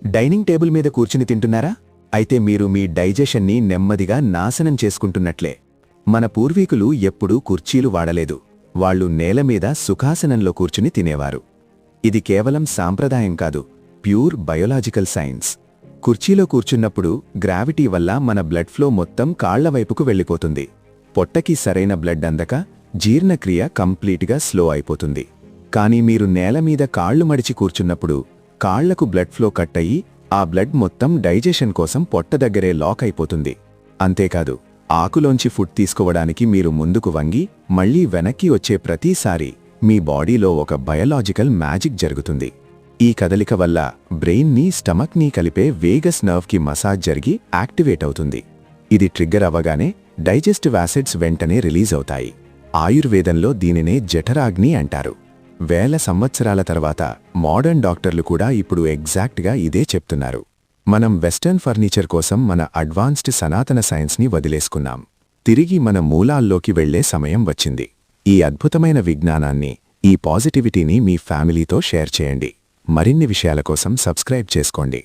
Dining table మీద కూర్చుని తింటున్నారా? అయితే మీరు మీ డైజెషన్ని నెమ్మదిగా నాశనం చేసుకుంటున్నట్లే. మన పూర్వీకులు ఎప్పుడూ కుర్చీలు వాడలేదు. వాళ్ళు నేలమీద సుఖాసనంలో కూర్చుని తినేవారు. ఇది కేవలం సాంప్రదాయం కాదు, ప్యూర్ బయోలాజికల్ సైన్స్. కుర్చీలో కూర్చున్నప్పుడు గ్రావిటీ వల్ల మన బ్లడ్ ఫ్లో మొత్తం కాళ్ల వైపుకు వెళ్ళిపోతుంది. పొట్టకి సరైన బ్లడ్ అందక జీర్ణక్రియ కంప్లీట్గా స్లో అయిపోతుంది. కానీ మీరు నేలమీద కాళ్లు మడిచి కూర్చున్నప్పుడు కాళ్లకు బ్లడ్ ఫ్లో కట్ అయ్యి ఆ బ్లడ్ మొత్తం డైజెషన్ కోసం పొట్ట దగ్గరే లాక్ అయిపోతుంది. అంతేకాదు, ఆకులోంచి ఫుడ్ తీసుకోవడానికి మీరు ముందుకు వంగి మళ్లీ వెనక్కి వచ్చే ప్రతిసారి మీ బాడీలో ఒక బయోలాజికల్ మ్యాజిక్ జరుగుతుంది. ఈ కదలిక వల్ల బ్రెయిన్ని స్టమక్ని కలిపే వేగస్ నర్వ్కి మసాజ్ జరిగి యాక్టివేట్ అవుతుంది. ఇది ట్రిగ్గర్ అవ్వగానే డైజెస్టివ్ యాసిడ్స్ వెంటనే రిలీజ్ అవుతాయి. ఆయుర్వేదంలో దీనినే జఠరాగ్ని అంటారు. వేల సంవత్సరాల తర్వాత మోడర్న్ డాక్టర్లు కూడా ఇప్పుడు ఎగ్జాక్ట్గా ఇదే చెప్తున్నారు. మనం వెస్టర్న్ ఫర్నిచర్ కోసం మన అడ్వాన్స్డ్ సనాతన సైన్స్ని వదిలేసుకున్నాం. తిరిగి మన మూలాల్లోకి వెళ్లే సమయం వచ్చింది. ఈ అద్భుతమైన విజ్ఞానాన్ని, ఈ పాజిటివిటీని మీ ఫ్యామిలీతో షేర్ చేయండి. మరిన్ని విషయాల కోసం సబ్స్క్రైబ్ చేసుకోండి.